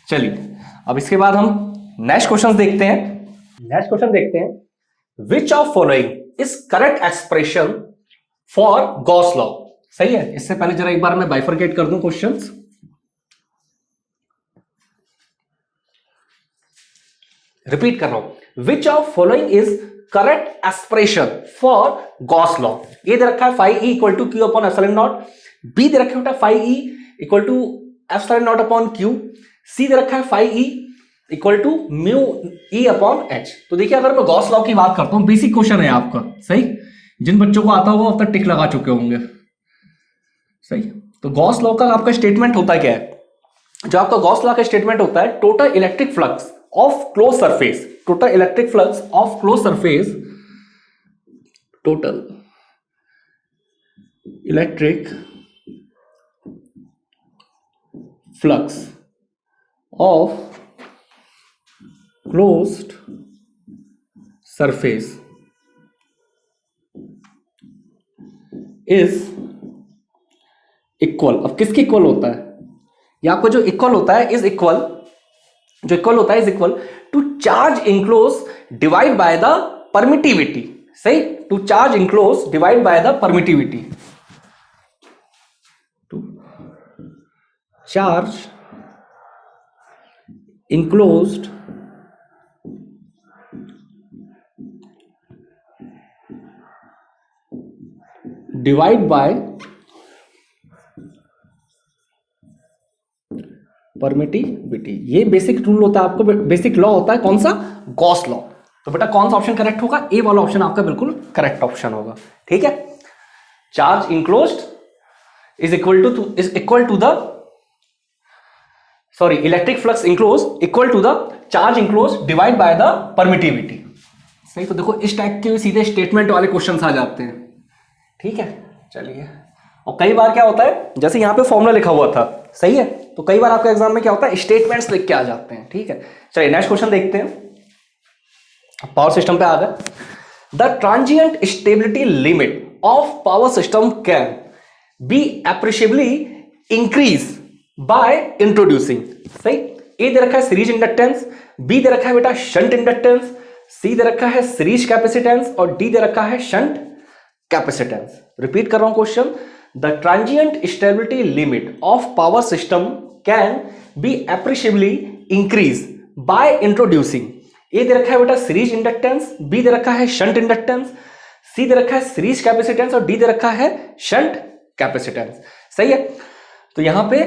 चलिए अब इसके बाद हम नेक्स्ट क्वेश्चन देखते हैं। नेक्स्ट क्वेश्चन देखते हैं, विच of following is correct expression for Gauss law. सही है, इससे पहले जरा एक बार मैं बाइफरकेट कर दूं क्वेश्चंस। रिपीट कर रहा हूं, which of following is correct expression for Gauss law. ये दे रखा है phi e equal to Q upon epsilon not, B दे रखा है phi e equal to epsilon not upon Q, C दे रखा है phi e equal to mu E upon H. तो देखिए अगर मैं गॉस लॉ की बात करता हूं, बेसिक क्वेश्चन है आपका, सही, जिन बच्चों को आता होगा अब तक टिक लगा चुके होंगे, सही। तो गॉस लॉ का आपका स्टेटमेंट होता क्या है? जो आपका गॉस लॉ का स्टेटमेंट होता है, total electric flux of close surface, total electric flux of close surface, total electric flux of closed surface is equal. अब किसके इक्वल होता है? ये आपका जो इक्वल होता है इज इक्वल, जो इक्वल होता है is equal to charge enclosed divide by the permittivity, सही, to charge enclosed divide by the permittivity, to charge enclosed divide by permittivity. ये बेसिक रूल होता है आपको, बेसिक लॉ होता है कौन सा? Gauss law. तो बेटा कौन सा ऑप्शन करेक्ट होगा? ए वाला ऑप्शन आपका बिल्कुल करेक्ट ऑप्शन होगा, ठीक है। Charge enclosed is equal to the sorry electric flux enclose equal to the charge enclose divide by the permittivity, सही। तो देखो इस टाइप के सीधे स्टेटमेंट वाले क्वेश्चंस आ जाते हैं, ठीक है। चलिए, और कई बार क्या होता है, जैसे यहां पे फॉर्मूला लिखा हुआ था, सही है, तो कई बार आपके एग्जाम में क्या होता है, स्टेटमेंट्स लिख के आ जाते हैं, ठीक है। चलिए नेक्स्ट क्वेश्चन देखते हैं, पावर सिस्टम पे आ गए। The transient stability limit of power system can be appreciably increase by introducing, सही। ए दे रखा है सीरीज इंडक्टेंस, बी दे रखा है बेटा शंट इंडक्टेंस, सी दे रखा है सीरीज कैपेसिटेंस और डी दे रखा है शंट कैपेसिटेंस। रिपीट कर रहा हूं question, the transient stability limit of power system can be appreciably increase by introducing. A दे रखा है बेटा सीरीज इंडक्टेंस, बी दे रखा है शंट इंडक्टेंस, सी दे रखा है सीरीज कैपेसिटेंस और डी दे रखा है शंट कैपेसिटेंस, सही है। तो यहां पे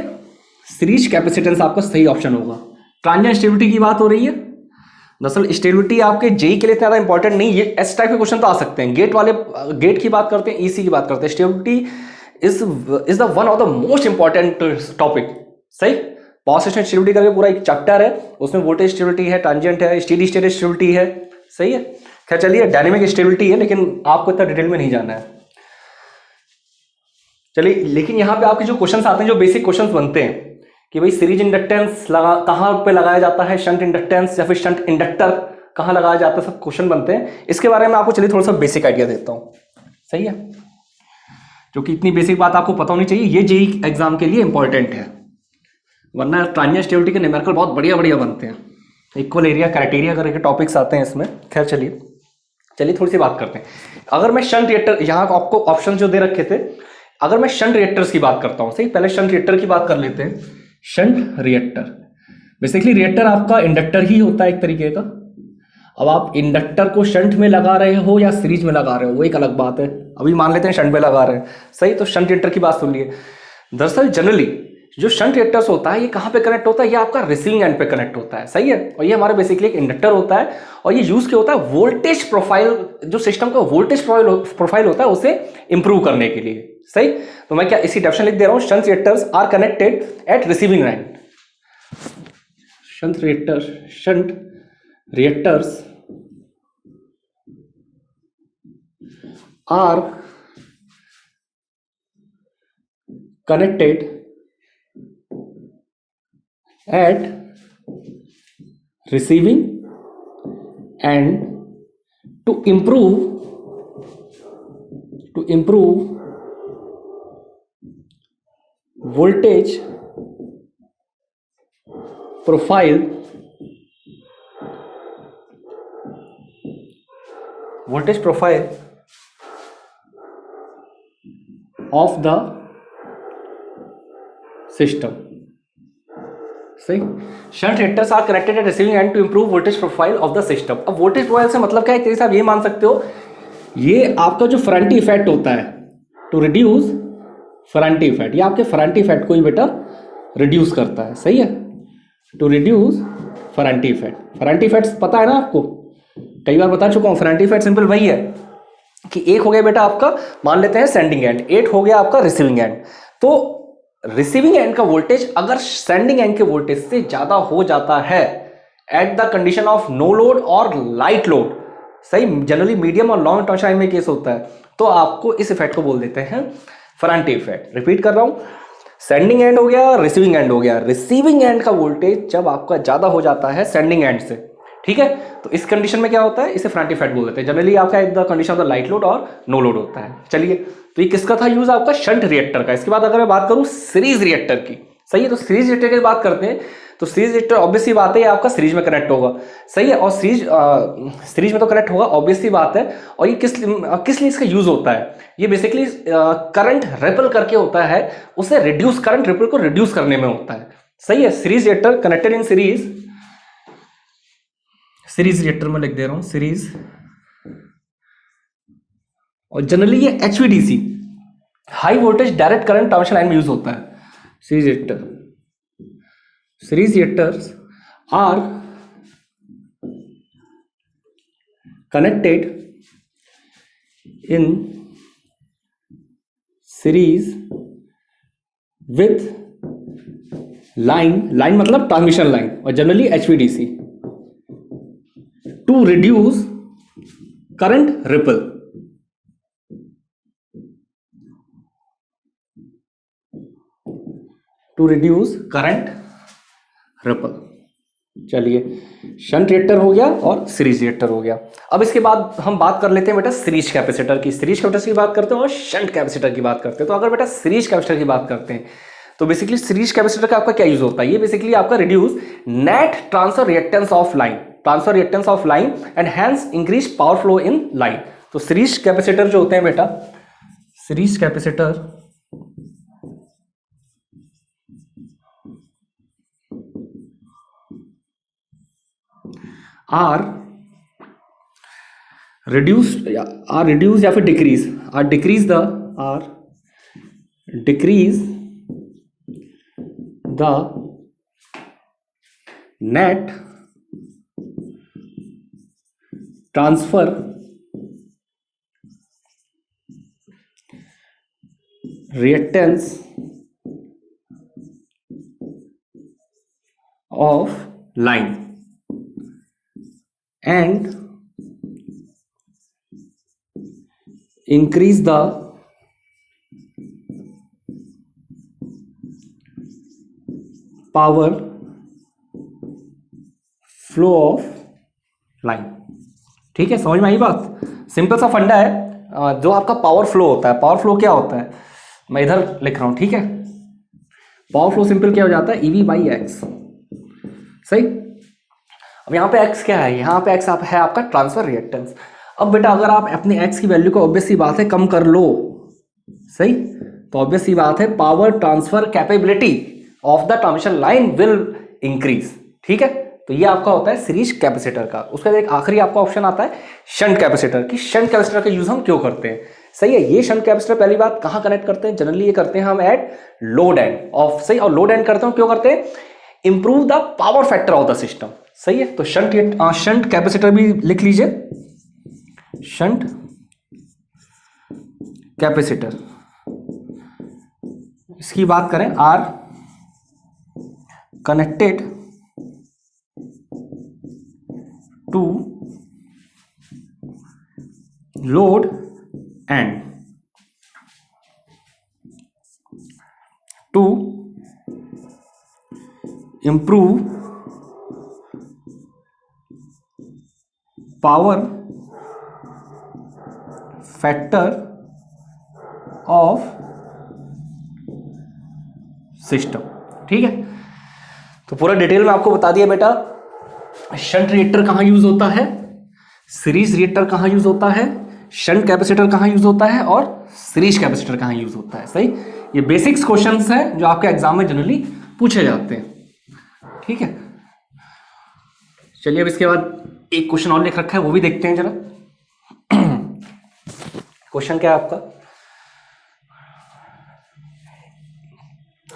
सीरीज कैपेसिटेंस आपका सही ऑप्शन होगा। ट्रांजिएंट स्टेबिलिटी की बात हो रही है, दरअसल स्टेबिलिटी आपके जेई के लिए ज्यादा इंपॉर्टेंट नहीं, ये एस टाइप के क्वेश्चन तो आ सकते हैं, गेट वाले गेट की बात करते हैं, ईसी की बात करते हैं। Stability is the one of the most important topic, सही। पावर सिस्टम स्टेबिलिटी करके पूरा एक चैप्टर है, उसमें वोल्टेज स्टेबिलिटी है, ट्रांजिएंट है, स्टेडी स्टेट स्टेबिलिटी है, सही है। खैर चलिए, डायनेमिक स्टेबिलिटी है, लेकिन आपको इतना डिटेल में नहीं जाना है। चलिए, लेकिन यहां पे आपके जो क्वेश्चंस आते हैं, जो बेसिक क्वेश्चंस बनते हैं कि भाई सीरीज इंडक्टेंस कहां पे लगाया जाता है, शंट इंडक्टेंस या फिर शंट इंडक्टर कहां लगाया जाता है, सब क्वेश्चन बनते हैं। इसके बारे में आपको चलिए थोड़ा सा बेसिक आइडिया देता हूं, सही है, जो कि इतनी बेसिक बात आपको पता होनी चाहिए, ये जेई एग्जाम के लिए इंपॉर्टेंट है, वरना ट्रांजिएंट स्टेबिलिटी के न्यूमेरिकल बहुत बढ़िया बढ़िया बनते हैं, इक्वल एरिया क्राइटेरिया करके टॉपिक्स आते हैं इसमें। खैर चलिए थोड़ी सी बात करते हैं। अगर मैं शंट रिएक्टर, यहाँ आपको ऑप्शन जो दे रखे थे, अगर मैं शंट रिएक्टर्स की बात करता हूं, सही, पहले शंट रिएक्टर की बात कर लेते हैं। शंट रिएक्टर, बेसिकली रिएक्टर आपका इंडक्टर ही होता है एक तरीके का। अब आप इंडक्टर को शंट में लगा रहे हो या सीरीज में लगा रहे हो, वो एक अलग बात है। अभी मान लेते हैं शंट में लगा रहे हैं, सही। तो शंट रिएक्टर की बात सुन लिए। दरअसल जनरली जो शंट रिएक्टर्स होता है, ये कहां पे कनेक्ट होता है? ये आपका रिसीविंग एंड पे कनेक्ट होता है, सही है। और ये हमारे बेसिकली एक इंडक्टर होता है, और ये यूज क्या होता है, वोल्टेज प्रोफाइल, जो सिस्टम का वोल्टेज प्रोफाइल होता है उसे इंप्रूव करने के लिए, सही। तो मैं क्या इसी डेफिनेशन लिख दे रहा हूं, shunt reactors are connected at receiving end. Shunt reactors are connected at receiving end to improve voltage profile of the system, सही। Shunt reactors are connected at receiving end to improve voltage profile of the system. अब voltage profile से मतलब क्या है, आप ये मान सकते हो, ये आपका जो फ्रंटी इफेक्ट होता है टू रिड्यूस फ्रंटी इफेक्ट, ये आपके फ्रंटी इफेक्ट को ही बेटा रिड्यूस करता है, सही है, to reduce Ferranti effect. Ferranti effect पता है ना आपको, कई बार बता चुका हूँ। फेरांटी इफेक्ट सिंपल वही है कि एक हो गया बेटा आपका, मान लेते हैं सेंडिंग एंड, 8 हो गया आपका रिसीविंग एंड। तो रिसीविंग एंड का वोल्टेज अगर सेंडिंग एंड के वोल्टेज से ज्यादा हो जाता है at the condition of no load और लाइट लोड, सही, जनरली मीडियम और लॉन्ग ट्रांसमिशन में केस होता है, तो आपको इस इफेक्ट को बोल देते हैं फेरांटी इफेक्ट। रिपीट कर रहा हूं, सेंडिंग एंड हो गया, रिसीविंग एंड हो गया। रिसीविंग एंड का वोल्टेज जब आपका ज्यादा हो जाता है सेंडिंग एंड से, ठीक है, तो इस कंडीशन में क्या होता है, इसे फेरांटी इफेक्ट बोल देते हैं। जनरली आपका एक the condition of the light load और नो लोड होता है। चलिए, तो ये किसका था यूज, आपका शंट रिएक्टर का। इसके बाद अगर मैं बात करूं सीरीज रिएक्टर की, सही है, तो सीरीज रिएक्टर की बात करते हैं। तो सीरीज रिएक्टर ऑब्वियसली बात है, ये आपका सीरीज में कनेक्ट होगा, सही है, और सीरीज में तो कनेक्ट होगा, ऑब्वियसली बात है। और ये किस लिए इसका यूज होता है, ये बेसिकली करंट रिपल करके होता है, उसे रिड्यूस, करंट रिपल को रिड्यूस करने में होता है, सही है। Series reactor connected in series reactor में लिख दे रहा हूं सीरीज, और जनरली ये HVDC high voltage direct current transmission line में यूज होता है series reactor. Series reactors are connected in series with line मतलब ट्रांसमिशन लाइन, और generally HVDC to reduce current ripple. To reduce current ripple. चलिए, shunt reactor हो गया और series reactor हो गया। अब इसके बाद हम बात कर लेते हैं बेटा सीरीज कैपेसिटर की। सीरीज कैपेसिटर की बात करते हैं और शंट कैपेसिटर की बात करते हैं। तो अगर बेटा सीरीज कैपेसिटर की बात करते हैं, तो बेसिकली सीरीज कैपेसिटर का आपका क्या यूज होता है, ये बेसिकली आपका reduce net transfer reactance of line and hence increase power flow in line. तो सीरीज कैपेसिटर जो होते हैं बेटा, सीरीज कैपेसिटर आर रिड्यूस या फिर decrease the net transfer reactance of line and increase the power flow of line। ठीक है, समझ में आई बात? सिंपल सा फंडा है। जो आपका पावर फ्लो होता है, पावर फ्लो क्या होता है, मैं इधर लिख रहा हूं, ठीक है। पावर फ्लो सिंपल क्या हो जाता है, EV बाई एक्स, सही। अब यहाँ पे x क्या है, यहाँ पे x है आपका ट्रांसफर रिएक्टेंस। अब बेटा अगर आप अपने x की वैल्यू को ऑब्वियस सी बात है कम कर लो, सही, तो ऑब्वियस सी बात है power transfer capability of the transmission line will increase, ठीक है। तो ये आपका होता है सीरीज कैपेसिटर का। उसका एक आखिरी आपका ऑप्शन आता है शंट कैपेसिटर की। शंट कैपेसिटर का यूज हम क्यों करते हैं, सही है। ये शंट कैपेसिटर पहली बात कहाँ कनेक्ट करते हैं, जनरली ये करते हैं हम एट लोड एंड ऑफ, सही, और लोड एंड करते हैं क्यों करते हैं, improve the power factor of the system, सही है। तो शंट कैपेसिटर भी लिख लीजिए, शंट कैपेसिटर। इसकी बात करें, are connected to load end to improve power factor of system, ठीक है। तो पूरा डिटेल में आपको बता दिया बेटा, शंट रिएक्टर कहां यूज होता है, सीरीज रिएक्टर कहां यूज होता है, शंट कैपेसिटर कहां यूज होता है, और सीरीज कैपेसिटर कहां यूज होता है, सही। ये बेसिक्स क्वेश्चंस हैं जो आपके एग्जाम में जनरली पूछे जाते हैं, ठीक है। चलिए, अब इसके बाद एक क्वेश्चन और लिख रखा है, वो भी देखते हैं जरा। क्वेश्चन क्या है आपका,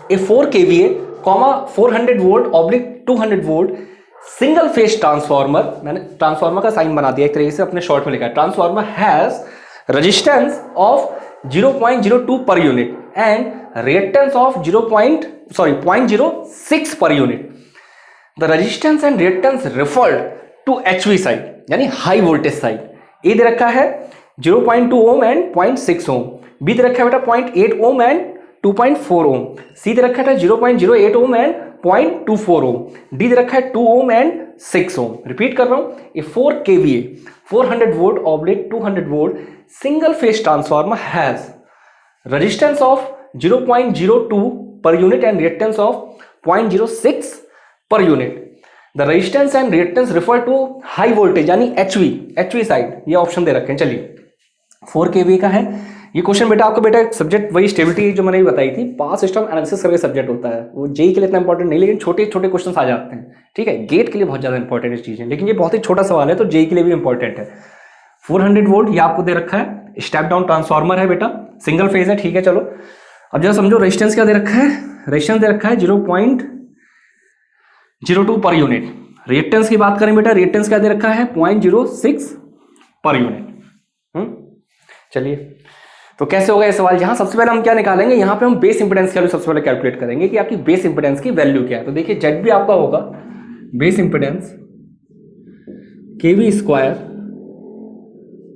ए 4 kVA, 400 volt oblique 200 volt single phase transformer, मैंने ट्रांसफार्मर का साइन बना दिया एक तरीके से, अपने शॉर्ट में लिखा है, transformer has resistance of 0.02 per unit and reactance of 0.06 per unit. The resistance and reactance referred to HV side, यानी हाई वोल्टेज साइड. ए दे रखा है 0.2 ओम एंड 0.6 ओम. बी दे रखा है बेटा 0.8 ओम एंड 2.4 ओम. सी दे रखा है 0.08 ओम एंड 0.24 ओम. डी दे रखा है 2 ओम एंड 6 ओम. रिपीट कर रहा हूं, ए 4 kVA 400 volt oblique 200 volt single phase transformer has resistance of 0.02 per unit and reactance of 0.06 per unit. The resistance and reactance refer to high voltage यानी HV side. ये option दे रखे हैं. चलिए 4 kVA का है ये क्वेश्चन. बेटा आपका बेटा सब्जेक्ट वही स्टेबिलिटी जो मैंने भी बताई थी, पावर सिस्टम एनालिसिस करके सब्जेक्ट होता है. वो जेई के लिए इतना इंपॉर्टेंट नहीं, लेकिन छोटे छोटे क्वेश्चन आ जाते हैं. ठीक है, गेट के लिए बहुत ज्यादा इंपॉर्टेंट चीज है, लेकिन ये बहुत ही छोटा सवाल है तो जेई के लिए भी इंपॉर्टेंट है. 400 वोल्ट ये आपको दे रखा है, स्टेप डाउन ट्रांसफार्मर है बेटा, सिंगल फेज है. ठीक है, चलो अब जरा समझो रेजिस्टेंस क्या दे रखा है. रेजिस्टेंस दे रखा है 0.02 पर यूनिट. रिएक्टेंस की बात करें बेटा, रिएक्टेंस क्या दे रखा है 0.06 पर यूनिट. चलिए तो कैसे होगा ये सवाल. यहां सबसे पहले हम क्या निकालेंगे, यहां पे हम बेस इंपेडेंस की वैल्यू सबसे पहले कैलकुलेट करेंगे कि आपकी बेस इंपेडेंस की वैल्यू क्या है. तो देखिए जेड भी आपका होगा बेस इंपेडेंस केवी स्क्वायर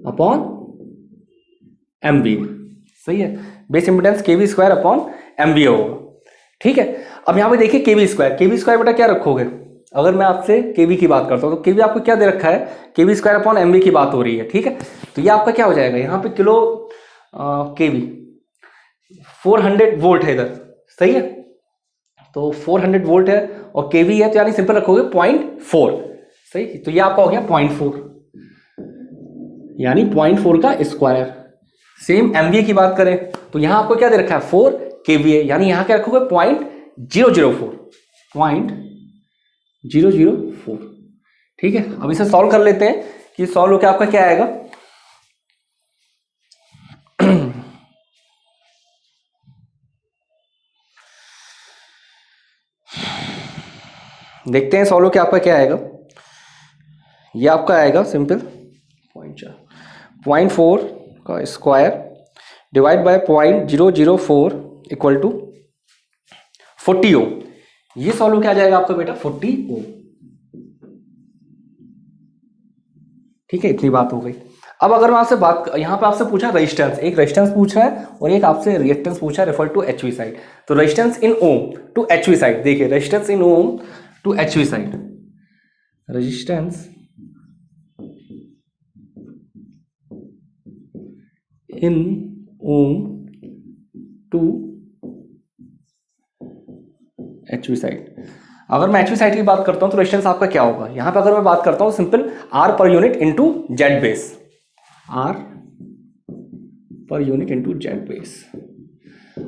अपॉन एमवी. सही है, बेस इंपेडेंस केवी स्क्वायर अपॉन एमवी होगा. ठीक है, अब यहां पे देखिए केवी स्क्वायर बेटा क्या रखोगे. अगर मैं आपसे केवी की बात करता हूं तो केवी आपको क्या दे रखा है, केवी स्क्वायर अपॉन एमवी की बात हो रही है. ठीक है, तो ये आपका क्या हो जाएगा, यहाँ पे किलो केवी 400 वोल्ट है इधर. सही है, तो 400 वोल्ट है और केवी है तो यानी सिंपल रखोगे 0.4. सही, तो ये आपका हो गया 0.4 यानी 0.4 का स्क्वायर. सेम एमवीए की बात करें तो यहां आपको क्या दे रखा है 4 kVA, यानी यहां क्या रखोगे 0.004. ठीक है, अब इसे सॉल्व कर लेते हैं कि सॉल्व होकर आपका क्या आएगा. देखते हैं सॉल्व होकर आपका क्या आएगा. ये आपका आएगा सिंपल 0.4 का square divide by 0.004 equal to 40 ohm. ये सॉल्व क्या आ जाएगा आपका बेटा 40 ओम. ठीक है, इतनी बात हो गई. अब अगर मैं आपसे बात, यहां पे आपसे पूछा रेजिस्टेंस, एक रेजिस्टेंस पूछ रहा है और एक आपसे रिएक्टेंस पूछा है रेफर टू एचवी साइड. तो resistance in ohm to HV side, देखिए resistance in ohm to HV side, resistance in ohm to HV side. अगर मैं एचवी साइड की बात करता हूं तो रेजिस्टेंस आपका क्या होगा. यहां पे अगर मैं बात करता हूं simple R per unit into Z base, R per unit into Z base.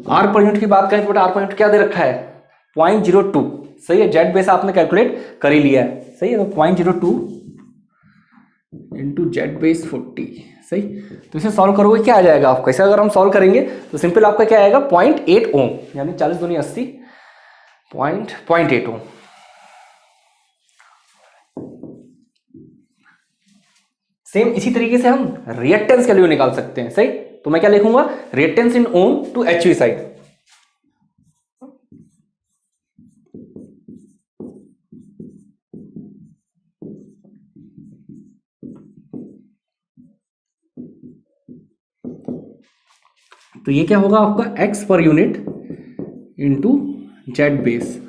R per unit की बात करें तो बेटा आर पर यूनिट क्या दे रखा है 0.02. सही है, जेड बेस आपने कैलकुलेट कर ही लिया है. सही है, तो 0.02 इंटू जेड बेस 40. सही, तो इसे सॉल्व करोगे क्या आ जाएगा आपका. इसे अगर हम सॉल्व करेंगे तो सिंपल आपका क्या आएगा 0.8 ओम, यानी 40 दूनी 80, 0.8 ओम. सेम इसी तरीके से हम रिएक्टेंस के लिए निकाल सकते हैं. सही, तो मैं क्या लिखूंगा reactance in ohm to HV side. तो ये क्या होगा आपका x per unit into Z base.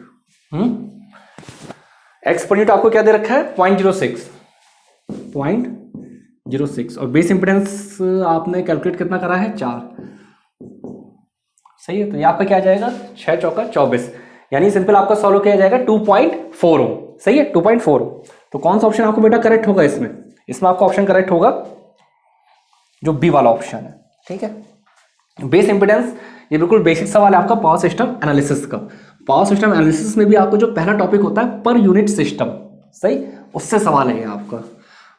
x per unit आपको क्या दे रखा है 0.06 और बेस इंपेडेंस आपने कैलकुलेट कितना करा है 4. सही है, तो यहाँ पे क्या आ जाएगा 6 चौका 24, यानी सिंपल आपका सॉल्व किया जाएगा 2.4 ओम. सही है, 2.4 ओम. तो कौन सा ऑप्शन आपको बेटा करेक्ट होगा इसमें आपका ऑप्शन करेक्ट होगा जो बी वाला ऑप्शन है. ठीक है, बेस इंपेडेंस ये बिल्कुल बेसिक सवाल है आपका पावर सिस्टम एनालिसिस का. पावर सिस्टम एनालिसिस में भी आपको जो पहला टॉपिक होता है पर यूनिट सिस्टम, सही, उससे सवाल है ये आपका.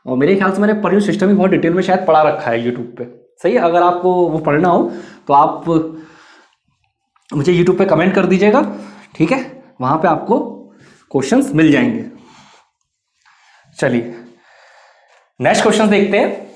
और मेरे ख्याल से मैंने पर यूनिट सिस्टम भी बहुत डिटेल में शायद पढ़ा रखा है यूट्यूब पे. सही है, अगर आपको वो पढ़ना हो तो आप मुझे यूट्यूब पे कमेंट कर दीजिएगा. ठीक है, वहाँ पे आपको क्वेश्चंस मिल जाएंगे. चलिए नेक्स्ट क्वेश्चन देखते हैं।